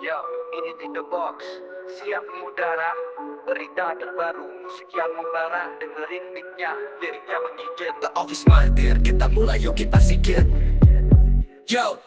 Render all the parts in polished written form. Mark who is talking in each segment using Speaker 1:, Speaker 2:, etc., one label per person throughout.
Speaker 1: Yo, ini di The Box. Siap mengudara, berita terbaru, musik yang membara. Dengerin beatnya, liriknya menggigit.
Speaker 2: The Office Martir, kita mulai yuk kita sikit. Yo,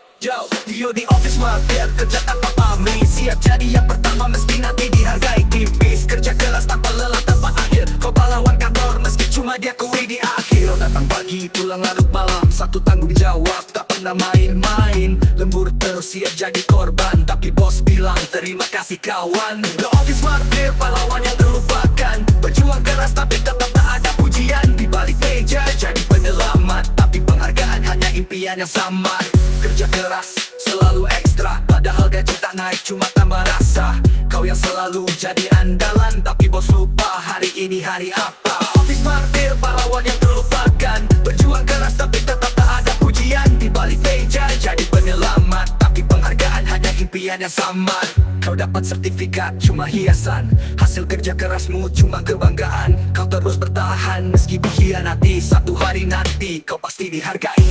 Speaker 2: di Office Martir, kerja tanpa pamrih. Siap jadi yang pertama meski nanti dihargai tipis. Kerja keras tanpa lelah tanpa akhir. Kau pahlawan kantor meski cuma diakui di akhir. Datang pagi, pulang larut malam, satu tanggung jawab, tak pernah main-main. Lembur terus siap jadi korban, tapi bos bilang terima kasih kawan. The Office Martir, pahlawan yang terlupakan. Berjuang keras tapi tetap tak ada pujian. Di balik meja jadi penyelamat, tapi penghargaan hanya impian yang samar. Kerja keras selalu ekstra, padahal gaji tak naik cuma tambah rasa. Kau yang selalu jadi andalan, tapi bos lupa hari ini hari apa. Office Martir, pahlawan yang terlupakan. Berjuang keras tapi tetap tak ada pujian. Di balik meja jadi penyelamat, tapi penghargaan hanya impian yang samar. Kau dapat sertifikat cuma hiasan, hasil kerja kerasmu cuma kebanggaan. Kau terus bertahan meski dikhianati, satu hari nanti kau pasti dihargai.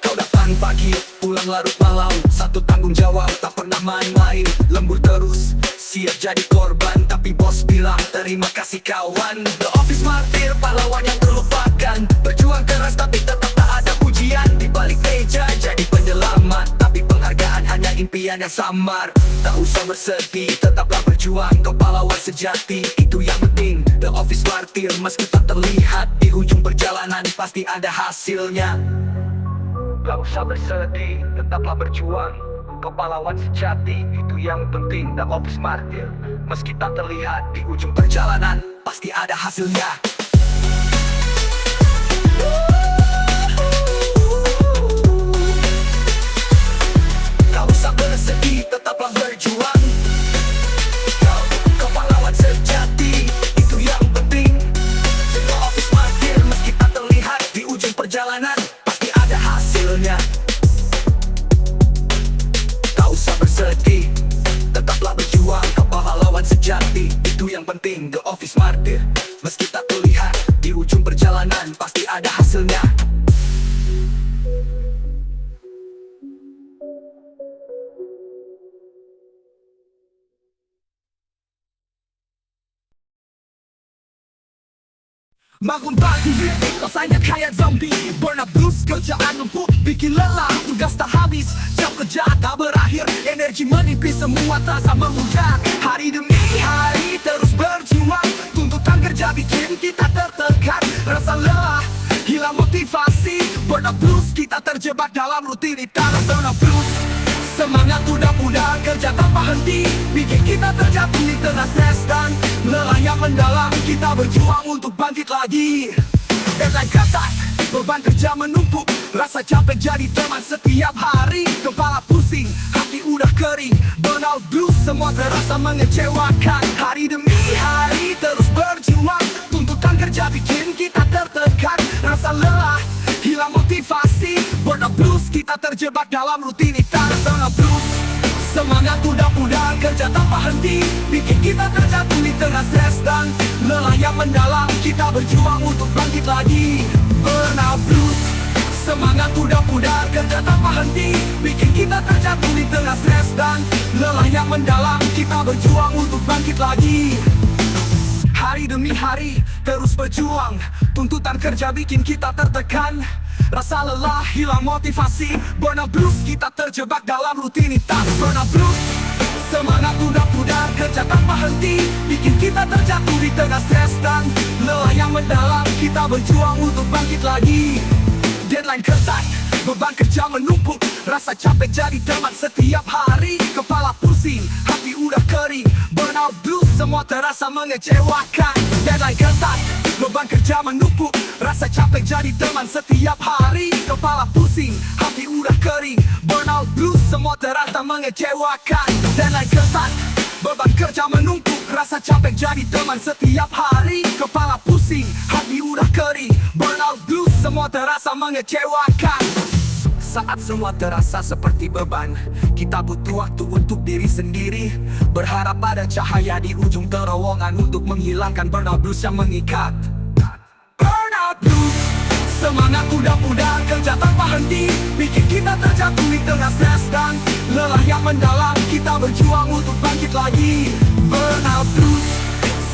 Speaker 2: Kau datang pagi, pulang larut malam, satu tanggung jawab, tak pernah main-main. Lembur terus, siap jadi korban, tapi bos bilang terima kasih kawan. The Office Martir, pahlawan yang terlupakan. Berjuang keras tapi tetap tak ada pujian. Di balik meja jadi penyelamat, tapi penghargaan hanya impian yang samar. Tak usah bersedih, tetaplah berjuang. Kau pahlawan sejati, itu yang penting. The Office Martir, meski tak terlihat, di ujung perjalanan pasti ada hasilnya.
Speaker 1: Gak usah bersedih, tetaplah berjuang. Kau pahlawan sejati, itu yang penting. The Office Martir, meski tak terlihat, di ujung perjalanan pasti ada hasilnya. Gak usah bersedih, tetaplah berjuang. Kau pahlawan sejati, itu yang penting. The Office Martir, meski tak terlihat, di ujung perjalanan pasti ada hasilnya. Tak usah bersedih, tetaplah berjuang. Kau pahlawan sejati, itu yang penting. The Office Martir, meski tak terlihat, di ujung perjalanan pasti ada hasilnya. Bangun pagi, rasanya kayak zombie. Burnout blues, kerjaan numpuk, bikin lelah. Tugas tak habis, jam kerja tak berakhir. Energi menipis, semua terasa membludak. Hari demi hari terus berjuang. Tuntutan kerja bikin kita tertekan. Rasa lelah, hilang motivasi. Burnout blues, kita terjebak dalam rutinitas. Burnout blues, semangat udah kerja tanpa henti, bikin kita terjatuh di tengah stres dan lelah yang mendalam. Kita berjuang untuk bangkit lagi. Deadline ketat, beban kerja menumpuk, rasa capek jadi teman setiap hari. Kepala pusing, hati udah kering. Burnout blues, semua terasa mengecewakan. Hari demi hari terus berjuang. Tuntutan kerja bikin kita tertekan. Rasa lelah, hilang motivasi. Burnout blues, kita terjebak dalam rutinitas. Burnout blues, semangat udah kerja tanpa henti, bikin kita terjatuh di tengah stres dan lelah yang mendalam. Kita berjuang untuk bangkit lagi. Burnout blues, semangat udah kerja tanpa henti, bikin kita terjatuh di tengah stres dan lelah yang mendalam. Kita berjuang untuk bangkit lagi. Hari demi hari terus berjuang. Tuntutan kerja bikin kita tertekan. Rasa lelah, hilang motivasi. Burnout blues, kita terjebak dalam rutinitas. Burnout blues, semangat udah kerja tanpa henti, bikin kita terjatuh di tengah stres dan lelah yang mendalam. Kita berjuang untuk bangkit lagi. Deadline ketat, beban kerja menumpuk, rasa capek jadi teman setiap hari. Kepala pusing, hati udah kering. Burnout blues, semua terasa mengecewakan. Deadline ketat, beban kerja menumpuk, rasa capek jadi teman setiap hari. Kepala pusing, hati udah kering. Burnout blues, semua terasa mengecewakan. Deadline ketat, beban kerja menumpuk, rasa capek jadi teman setiap hari. Kepala pusing, hati udah kering. Burnout blues, semua terasa mengecewakan. Saat semua terasa seperti beban, kita butuh waktu untuk diri sendiri. Berharap ada cahaya di ujung terowongan untuk menghilangkan burnout blues yang mengikat. Burnout Semangat muda-muda kerja tanpa henti bikin kita terjatuh di tengah stres dan lelah yang mendalam. Kita berjuang untuk bangkit lagi. Burnout Blues.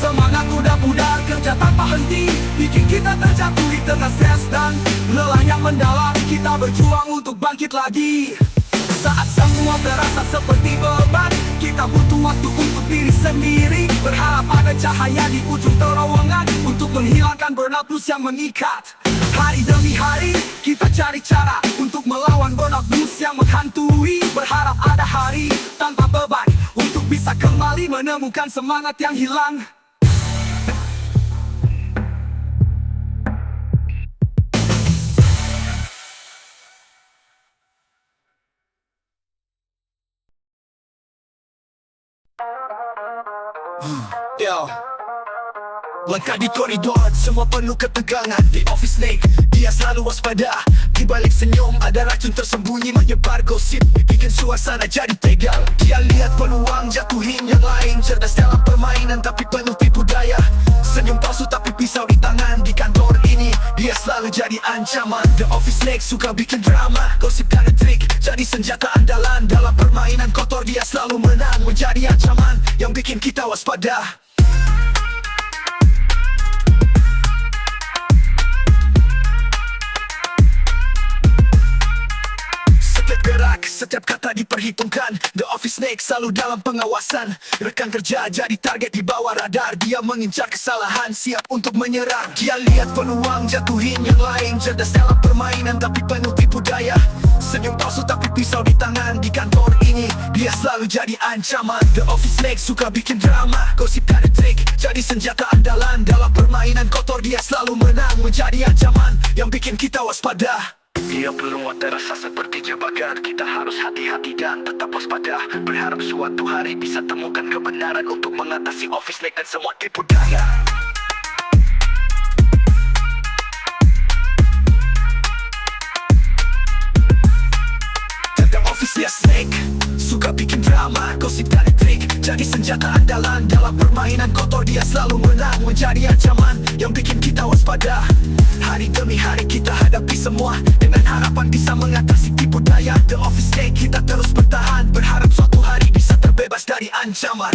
Speaker 1: Semangat muda-muda kerja tanpa henti bikin kita terjatuh di tengah stres dan lelah yang mendalam. Kita berjuang untuk bangkit lagi. Saat semua terasa seperti beban, kita butuh waktu untuk diri sendiri. Berharap ada cahaya di ujung terowongan untuk menghilangkan burnout blues yang mengikat. Hari demi hari kita cari cara untuk melawan burnout blues yang menghantui. Berharap ada hari tanpa beban untuk bisa kembali menemukan semangat yang hilang.
Speaker 2: Yo, langkah di koridor, semua penuh ketegangan. Di office snake, dia selalu waspada. Di balik senyum ada racun tersembunyi menyebar gosip, bikin suasana jadi tegang. Dia lihat peluang jatuhin yang lain, cerdas dalam permainan tapi penuh tipu daya. Senyum palsu tapi pisau di tangan. Di kantor ini dia selalu jadi ancaman. The office snake suka bikin drama, gosip dan trik jadi senjata andalan. Dalam permainan kotor dia selalu menang, menjadi ancaman yang bikin kita waspada. Setiap kata diperhitungkan. The office snake selalu dalam pengawasan. Rekan kerja jadi target di bawah radar. Dia mengincar kesalahan, siap untuk menyerang. Dia lihat peluang jatuhin yang lain, cerdas dalam permainan tapi penuh tipu daya. Senyum palsu tapi pisau di tangan. Di kantor ini dia selalu jadi ancaman. The office snake suka bikin drama, gosip dan trik jadi senjata andalan. Dalam permainan kotor dia selalu menang, menjadi ancaman yang bikin kita waspada. Dia peluang terasa seperti jebakan. Kita harus hati-hati dan tetap waspada. Berharap suatu hari bisa temukan kebenaran untuk mengatasi office snake dan semua tipu daya. The office snake suka bikin drama, gosip dan trik jadi senjata andalan. Dalam permainan kotor dia selalu menang, menjadi ancaman yang bikin kita waspada. Hari demi hari kita hadapi semua dengan harapan bisa mengatasi tipu daya. The office snake kita terus bertahan, berharap suatu hari bisa terbebas dari ancaman.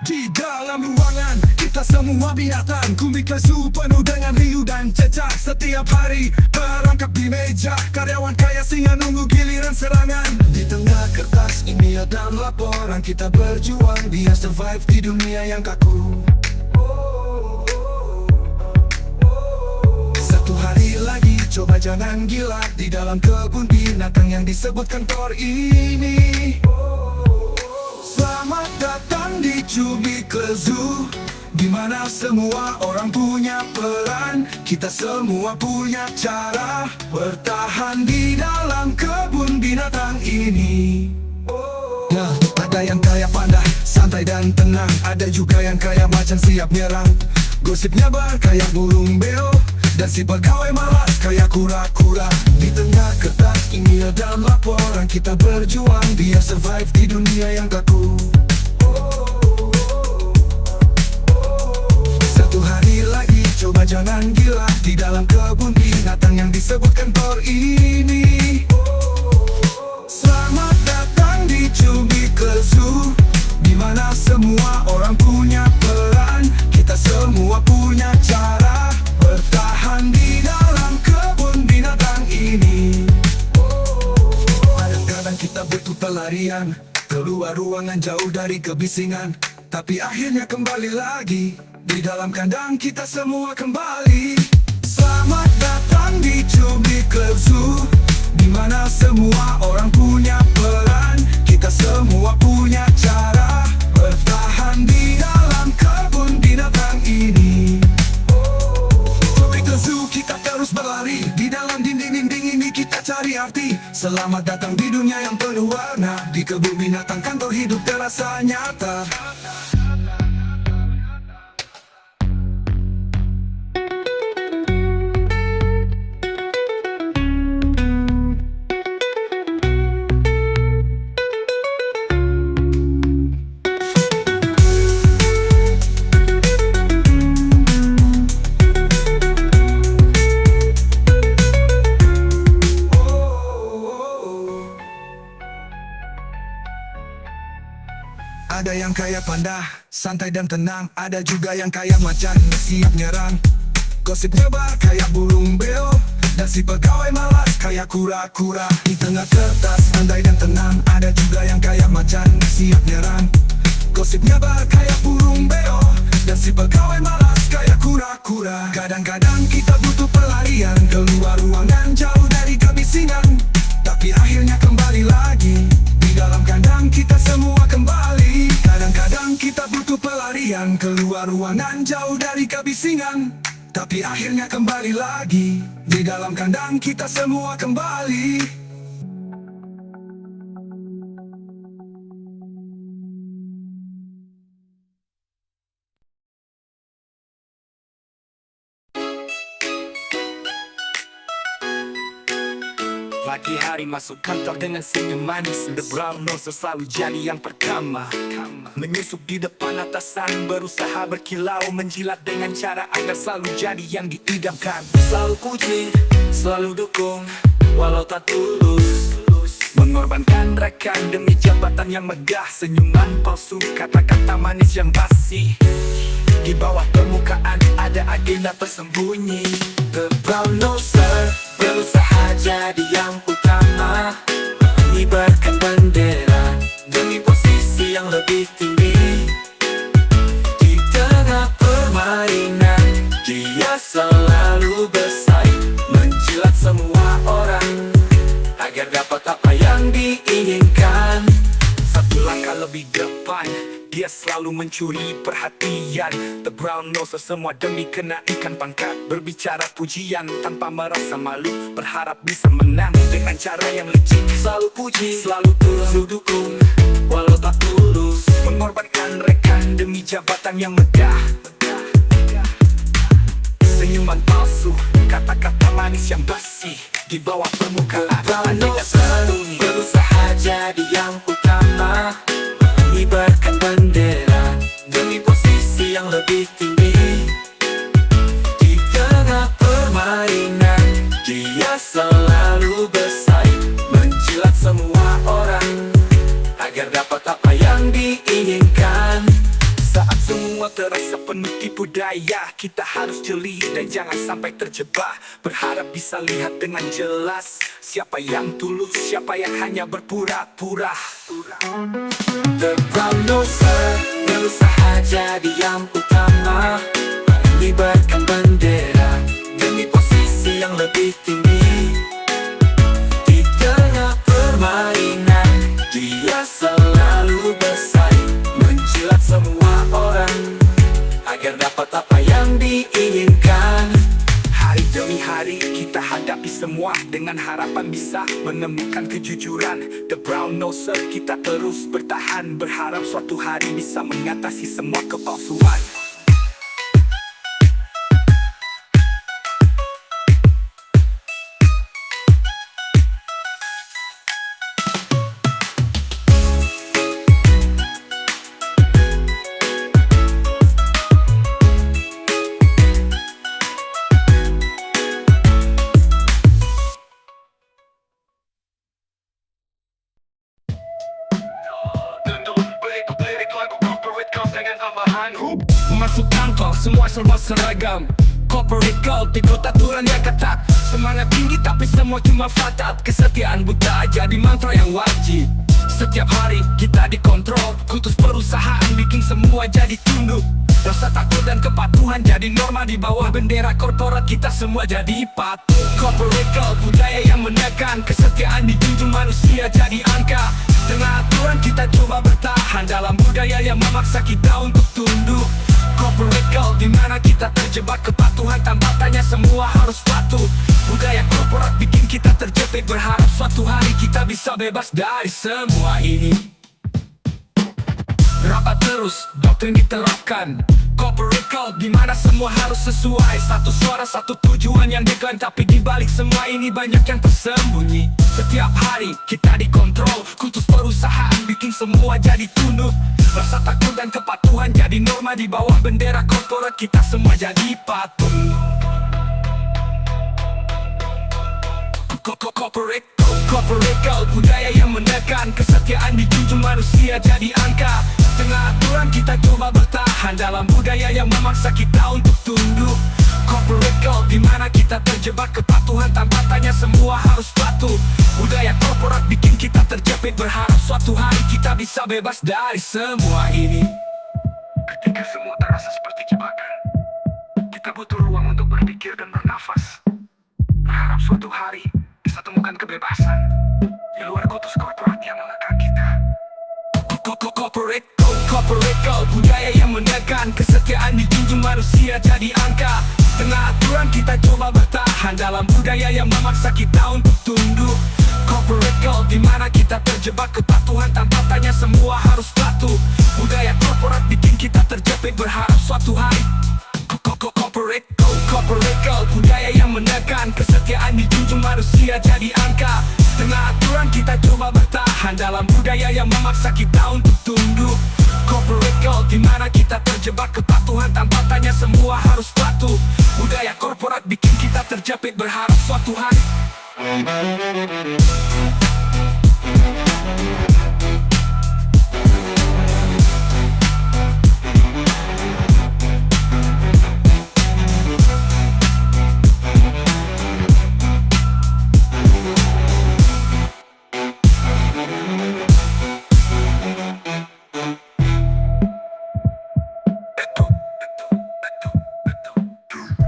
Speaker 1: Di dalam ruangan kita semua binatang, kumik lesu penuh dengan riuh dan cecak. Setiap hari berangkap di meja, karyawan kaya singa nunggu giliran serangan. Di tengah kertas, email dan laporan kita berjuang, dia survive di dunia yang kaku. Satu hari lagi, coba jangan gila di dalam kebun binatang yang disebut kantor ini. Selamat datang di Cubicle Zoo, dimana semua orang punya peran. Kita semua punya cara bertahan di dalam kebun binatang ini. Nah, ada yang kayak panda, santai dan tenang. Ada juga yang kayak macan siap nyerang. Gosip nyebar kayak burung beo, dan si pegawai malas kayak kura-kura. Di tengah kertas, email dan laporan kita berjuang, dia survive di dunia yang kaku. Satu hari lagi, coba jangan gila di dalam kebun binatang yang disebut kantor ini. Selamat datang di Cubicle Zoo, dimana semua orang punya peran. Kita semua punya cara bertahan di dalam kebun binatang ini. Kadang-kadang kita butuh pelarian, keluar ruangan jauh dari kebisingan, tapi akhirnya kembali lagi Di dalam kandang kita semua kembali. Selamat datang di Cublik Club Zoo, di mana semua orang punya peran. Kita semua punya cara bertahan di dalam kebun binatang ini. Cublik Club Zoo kita terus berlari, di dalam dinding-dinding ini kita cari arti. Selamat datang di dunia yang penuh warna, di kebun binatang kantor hidup terasa nyata. Ada yang kayak panda, santai dan tenang. Ada juga yang kayak macan, siap nyerang. Gosip nyebar kayak burung beo, dan si pegawai malas kayak kura-kura. Di tengah kertas, santai dan tenang. Ada juga yang kayak macan, siap nyerang. Gosip nyebar kayak burung beo, dan si pegawai malas kayak kura-kura. Kadang-kadang kita butuh pelarian, keluar ruangan jauh dari kebisingan, tapi akhirnya kembali lagi. Di dalam kandang kita semua kembali. Kadang-kadang kita butuh pelarian, keluar ruangan jauh dari kebisingan, tapi akhirnya kembali lagi. Di dalam kandang kita semua kembali.
Speaker 2: Pagi hari masuk kantor dengan senyum manis. The brown nose selalu jadi yang pertama, menyusup di depan atasan, berusaha berkilau, menjilat dengan cara agar selalu jadi yang diidamkan. Selalu puji, selalu dukung, walau tak tulus, mengorbankan rekan demi jabatan yang megah. Senyuman palsu, kata-kata manis yang basi. Di bawah permukaan ada agenda tersembunyi. The brown noser berusaha jadi yang utama, mengibarkan bendera demi posisi yang lebih tinggi. Di tengah permainan dia selalu bersaing, menjilat semua orang agar dapat apa yang diinginkan. Satu langkah lebih depan, dia selalu mencuri perhatian. The brown nose semua demi kenaikan pangkat, berbicara pujian tanpa merasa malu, berharap bisa menang dengan cara yang licik. Selalu puji, selalu dukung, walau tak tulus, mengorbankan rekan demi jabatan yang megah. Senyuman palsu, kata-kata manis yang basi. Di bawah permukaan brown nose berusaha jadi yang utama, mengibarkan bendera demi posisi yang lebih tinggi. Di tengah permainan dia selalu bersaing, menjilat semua orang agar dapat apa yang diinginkan. Saat semua terasa penuh tipu daya, kita harus jeli dan jangan sampai terjebak. Berharap bisa lihat dengan jelas siapa yang tulus, siapa yang hanya berpura-pura. The brown noser berusaha jadi yang utama, mengibarkan bendera demi posisi yang lebih tinggi. Di tengah permainan dia selalu bersaing, menjilat semua orang agar dapat apa yang diinginkan. Hari demi hari kita hadapi semua dengan harapan bisa menemukan kejujuran. The brown noser kita terus bertahan, berharap suatu hari bisa mengatasi semua kepalsuan. Masuk kantor, semua serba seragam. Corporate culture, ikut aturan yang ketat. Semangat tinggi tapi semua cuma fatat. Kesetiaan buta jadi mantra yang wajib. Setiap hari kita dikontrol, kultus perusahaan bikin semua jadi tunduk.
Speaker 1: Rasa takut dan kepatuhan jadi norma. Di bawah bendera korporat kita semua jadi patuh. Corporate cult, budaya yang menekan kesetiaan dijunjung, manusia jadi angka. Tengah aturan kita coba bertahan dalam budaya yang memaksa kita untuk tunduk. Corporate cult, dimana kita terjebak kepatuhan tanpa tanya, semua harus patuh. Budaya korporat bikin kita terjepit, berharap suatu hari kita bisa bebas dari semua ini. Rapat terus, doktrin diterapkan. Corporate cult, dimana semua harus sesuai. Satu suara, satu tujuan yang diklaim, tapi dibalik semua ini banyak yang tersembunyi. Setiap hari kita dikontrol, kultus perusahaan bikin semua jadi tunduk. Rasa takut dan kepatuhan jadi norma. Di bawah bendera korporat kita semua jadi patuh. Corporate cult, budaya yang menekan kesetiaan dijunjung, manusia jadi angka. Tengah aturan kita coba bertahan dalam budaya yang memaksa kita untuk tunduk. Corporate cult, dimana kita terjebak kepatuhan tanpa tanya, semua harus patuh. Budaya korporat bikin kita terjepit, berharap suatu hari kita bisa bebas dari semua ini. Ketika semua terasa seperti jebakan, kita butuh ruang untuk berpikir dan bernafas. Berharap suatu hari bisa temukan kebebasan di luar kultus korporat yang mengekang kita. Corporate cult, budaya yang menekan kesetiaan dijunjung, manusia jadi angka. Tengah aturan kita coba bertahan dalam budaya yang memaksa kita untuk tunduk. Corporate cult, dimana kita terjebak kepatuhan tanpa tanya, semua harus patuh. Budaya korporat bikin kita terjepit, berharap suatu hari. Corporate cult, budaya yang menekan kesetiaan dijunjung, manusia jadi angka. Tengah aturan kita coba bertahan dalam budaya yang memaksa kita untuk tunduk. Corporate cult, dimana kita terjebak kepatuhan tanpa tanya, semua harus patuh. Budaya korporat bikin kita terjepit, berharap suatu hari.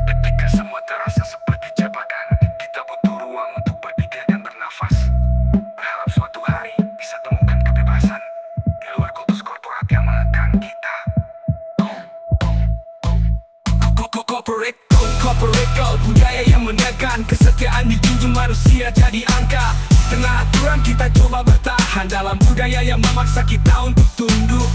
Speaker 1: Ketika semua terasa seperti jebakan, kita butuh ruang untuk berpikir dan bernafas. Berharap suatu hari bisa temukan kebebasan di luar kultus korporat yang mengekang kita. Corporate cult, budaya yang menekan kesetiaan dijunjung, manusia jadi angka. Tengah aturan kita coba bertahan dalam budaya yang memaksa kita untuk tunduk.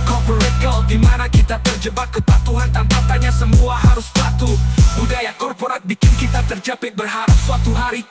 Speaker 1: Corporate cult, dimana kita terjebak kepatuhan tanpa tanya, semua harus patuh. Budaya korporat bikin kita terjepit, berharap suatu hari.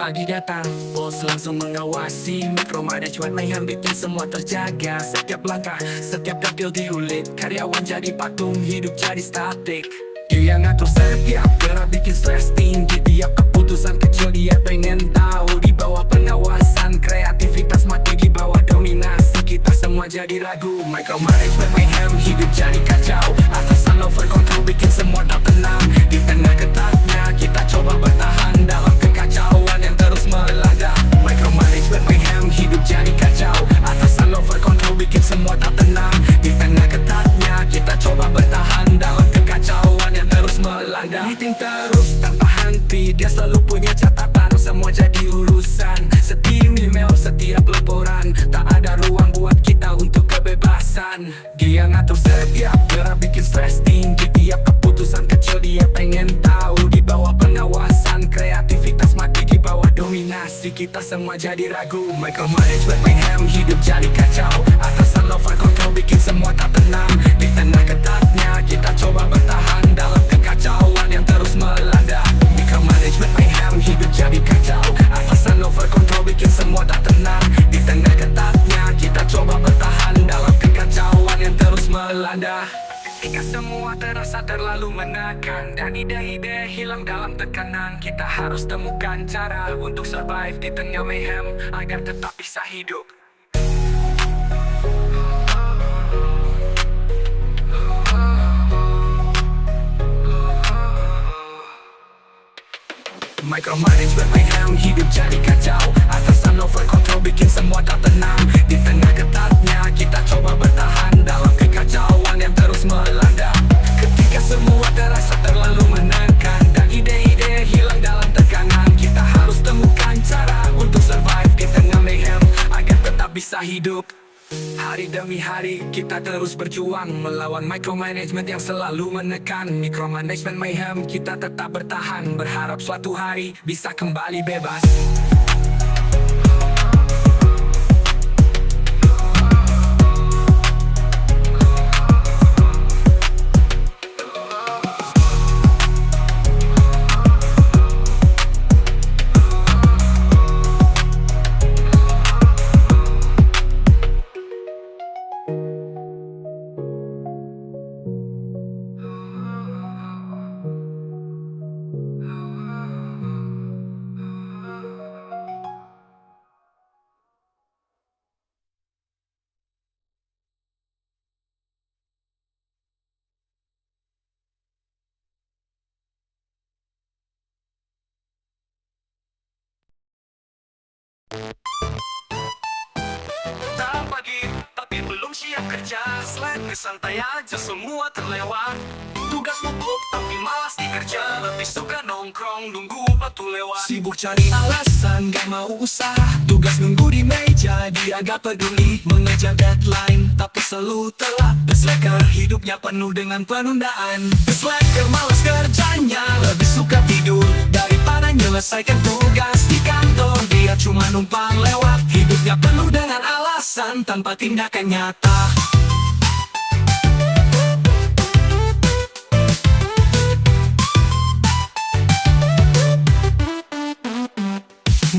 Speaker 1: Pagi datang, bos langsung mengawasi. Micromanagement mayhem bikin semua terjaga. Setiap langkah, setiap dapil diulik. Karyawan jadi patung, hidup jadi statik. Dia yang ngatur setiap gerak, bikin stres tinggi. Tiap keputusan kecil dia pengen tahu. Di bawah pengawasan, kreativitas mati di bawah dominasi. Kita semua jadi ragu. Micromanagement mayhem, hidup jadi kacau. Atasan over control bikin semua tak tenang. Di tengah ketatnya, kita coba bertahan dalam kekacauan yang terus melanda. Micromanagement mayhem, hidup jadi kacau. Atasan over control bikin semua tak tenang. Di tengah ketatnya, kita coba bertahan dalam kekacauan yang terus melanda. Meeting terus tanpa henti, dia selalu punya catatan, semua jadi urusan. Setiap email, setiap laporan, tak ada ruang buat kita untuk kebebasan. Dia ngatur setiap gerak, bikin stres tinggi. Tiap keputusan kecil dia pengen tahu. Di bawah pengawasan, kreativitas mati di bawah dominasi. Kita semua jadi ragu. Micromanagement mayhem, hidup jadi kacau. Atasan over control bikin semua tak tenang. Di tengah ketatnya, kita coba bertahan dalam kekacauan yang terus melanda. Micromanagement mayhem, hidup jadi kacau. Atasan over control bikin semua tak tenang. Di tengah ketatnya, kita coba bertahan dalam kekacauan yang terus melanda. Ketika semua terasa terlalu menekan dan ide-ide hilang dalam tekanan, kita harus temukan cara untuk survive di tengah mayhem agar tetap bisa hidup.
Speaker 2: Micromanagement mayhem, hidup jadi kacau. Atasan over control bikin semua tak tenang. Di tengah ketatnya kita coba bertahan dalam kekacauan yang terus melanda. Ketika semua terasa terlalu menekan dan ide-ide hilang dalam tekanan, kita harus temukan cara untuk survive di tengah mayhem agar tetap bisa hidup. Hari demi hari kita terus berjuang melawan micromanagement yang selalu menekan. Micromanagement mayhem, kita tetap bertahan, berharap suatu hari bisa kembali bebas. Tak pagi, tapi belum siap kerja. Slack, santai aja semua terlewat. Tugas numpuk, tapi malas dikerja. Lebih suka nongkrong, nunggu waktu lewat. Sibuk cari alasan, gak mau usaha. Tugas nunggu di meja, dia gak peduli. Mengejar deadline, tapi selalu telat. The Slacker, hidupnya penuh dengan penundaan. The Slacker, malas kerjanya. Lebih suka tidur daripada menyelesaikan tugas di kantor. Dia cuma numpang lewat. Hidupnya penuh dengan alasan tanpa tindakan nyata.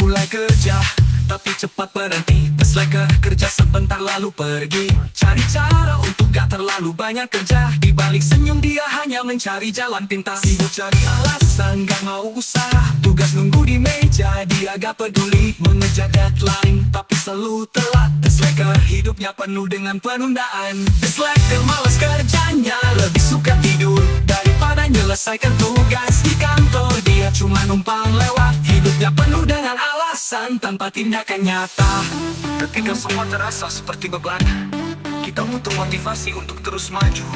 Speaker 2: Mulai kerja, tapi cepat berhenti. The Slacker, kerja sebentar lalu pergi. Cari cara untuk gak terlalu banyak kerja. Di balik senyum dia hanya mencari jalan pintas. Sibuk cari alasan, gak mau usaha. Tugas nunggu di meja, dia gak peduli. Mengejar deadline, tapi selalu telat. The Slacker, hidupnya penuh dengan penundaan. The Slacker, malas kerjanya. Lebih suka tidur daripada menyelesaikan tugas di kantor. Dia cuma numpang lewat. Hidupnya penuh dengan alasan tanpa tindakan nyata. Ketika semua terasa seperti beban, kita butuh motivasi untuk terus maju.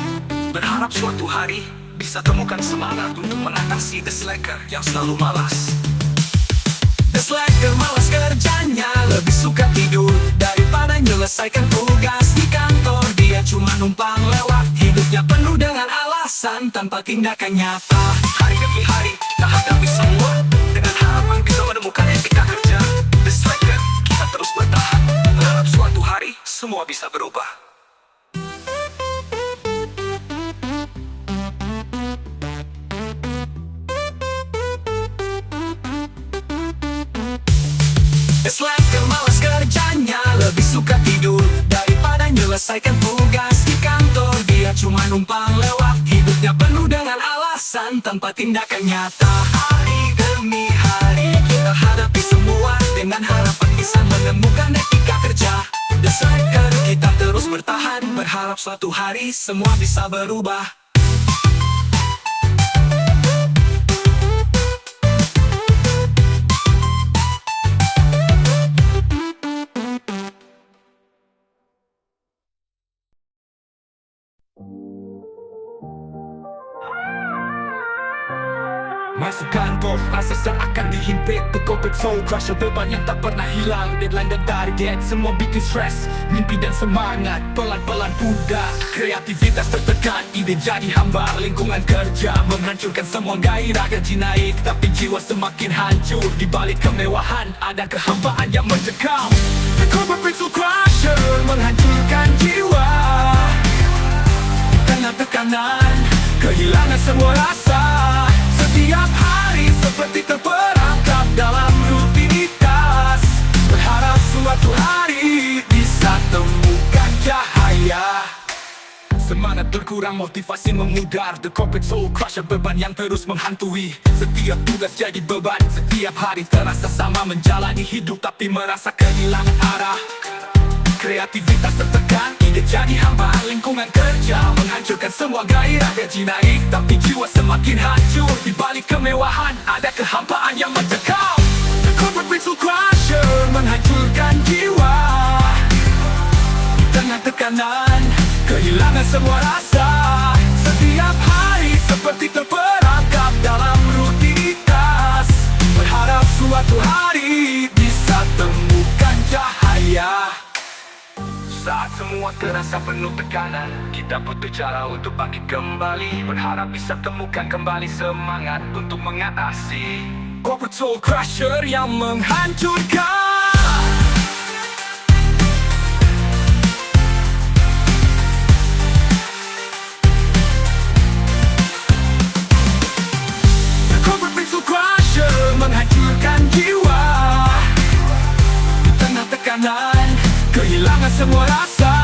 Speaker 2: Berharap suatu hari bisa temukan semangat untuk mengatasi The Slacker yang selalu malas. The Slacker, malas kerjanya. Lebih suka tidur daripada menyelesaikan tugas di kantor. Dia cuma numpang lewat. Hidupnya penuh dengan alasan tanpa tindakan nyata. Hari demi hari kita hadapi semua dengan harapan bisa menemukan etika kerja. The Slacker, kita terus bertahan, berharap suatu hari semua bisa berubah. The Slacker, malas kerjanya. Lebih suka tidur daripada menyelesaikan tugas di kantor. Dia cuma numpang lewat. Hidupnya penuh dengan alasan tanpa tindakan nyata. Hari demi hari kita hadapi semua dengan harapan bisa menemukan etika kerja. The Slacker, kita terus bertahan, berharap suatu hari semua bisa berubah. Masuk kantor, rasa seakan dihimpit. The corporate soul crusher, beban yang tak pernah hilang. Deadline dan target, semua bikin stress. Mimpi dan semangat, pelan-pelan pudar. Kreativitas tertekan, ide jadi hambar. Lingkungan kerja menghancurkan semua gairah. Gaji naik, tapi jiwa semakin hancur. Di balik kemewahan, ada kehampaan yang mencekam. The corporate soul crusher menghancurkan jiwa. Tengah tekanan, kehilangan semua rasa. Setiap hari seperti terperangkap dalam rutinitas. Berharap suatu hari bisa temukan cahaya. Semangat berkurang, motivasi memudar. The corporate soul crusher, beban yang terus menghantui. Setiap tugas jadi beban, setiap hari terasa sama. Menjalani hidup tapi merasa kehilangan arah.
Speaker 1: Kreativitas tertekan, ide jadi hamba. Lingkungan kerja menghancurkan semua gairah. Gaji naik tapi jiwa semakin hancur. Di balik kemewahan ada kehampaan yang mencekam. The corporate pencil crusher menghancurkan jiwa. Di tengah tekanan, kehilangan semua rasa. Setiap hari seperti terperangkap dalam rutinitas. Berharap suatu hari bisa temukan cahaya. Saat semua terasa penuh tekanan, kita butuh cara untuk bangkit kembali. Berharap bisa temukan kembali semangat untuk mengatasi corporate soul crusher yang menghancurkan. Menghancurkan jiwa. Di tengah tekanan, kehilangan semua rasa.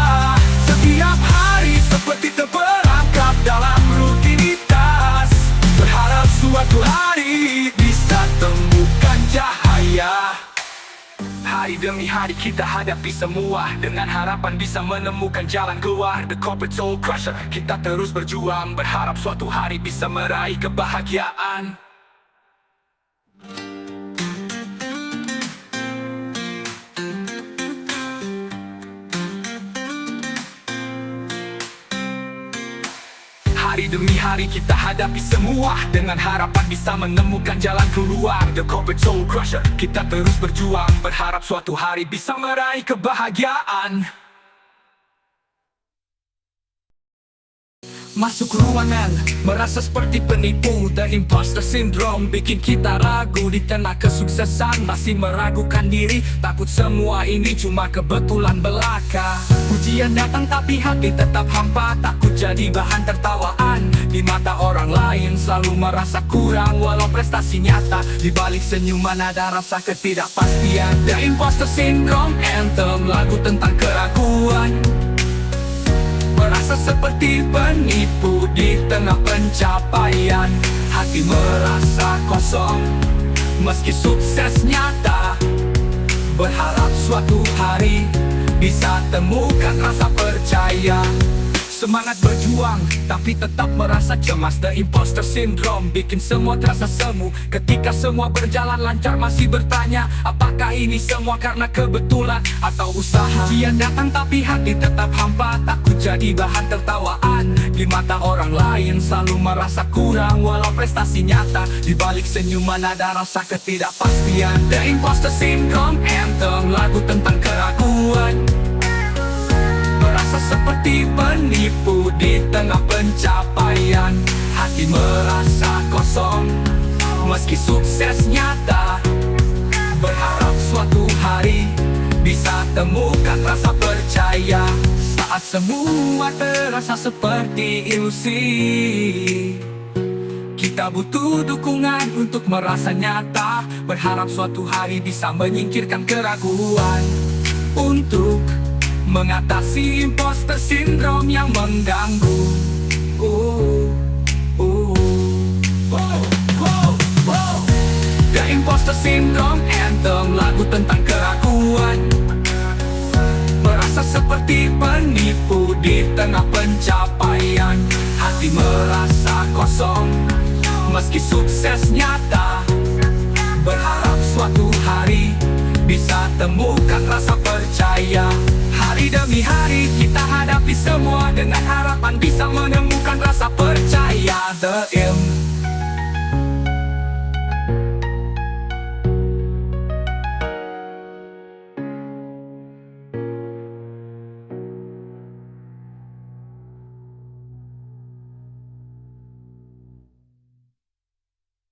Speaker 1: Setiap hari seperti terperangkap dalam rutinitas. Berharap suatu hari bisa temukan cahaya. Hari demi hari kita hadapi semua, dengan harapan bisa menemukan jalan keluar. The corporate soul crusher, kita terus berjuang. Berharap suatu hari bisa meraih kebahagiaan. Hari demi hari kita hadapi semua, dengan harapan bisa menemukan jalan keluar. The corporate soul crusher, kita terus berjuang. Berharap suatu hari bisa meraih kebahagiaan. Masuk ruangan, merasa seperti penipu. The imposter syndrome bikin kita ragu. Di tengah kesuksesan masih meragukan diri. Takut semua ini cuma kebetulan belaka. Ujian datang tapi hati tetap hampa. Takut jadi bahan tertawaan. Di mata orang lain selalu merasa kurang, walau prestasi nyata. Di balik senyuman ada rasa ketidakpastian. The imposter syndrome anthem, lagu tentang keraguan. Merasa seperti penipu di tengah pencapaian. Hati merasa kosong meski sukses nyata. Berharap suatu hari bisa temukan rasa percaya. Semangat berjuang tapi tetap merasa cemas. The imposter syndrome bikin semua terasa semu. Ketika semua berjalan lancar masih bertanya, apakah ini semua karena kebetulan atau usaha? Ujian datang tapi hati tetap hampa. Takut jadi bahan tertawaan. Di mata orang lain selalu merasa kurang, walau prestasi nyata. Di balik senyuman ada rasa ketidakpastian. The imposter syndrome anthem, lagu tentang keraguan. Merasa seperti penipu di tengah pencapaian. Hati merasa kosong meski sukses nyata. Berharap suatu hari bisa temukan rasa percaya. Saat semua terasa seperti ilusi, kita butuh dukungan untuk merasa nyata. Berharap suatu hari bisa menyingkirkan keraguan. Untuk mengatasi imposter syndrome yang mengganggu. The imposter syndrome anthem, lagu tentang keraguan. Merasa seperti penipu di tengah pencapaian. Hati merasa kosong meski sukses nyata. Berharap suatu hari bisa temukan rasa percaya. Hari demi hari kita hadapi semua, dengan harapan bisa menemukan rasa percaya. The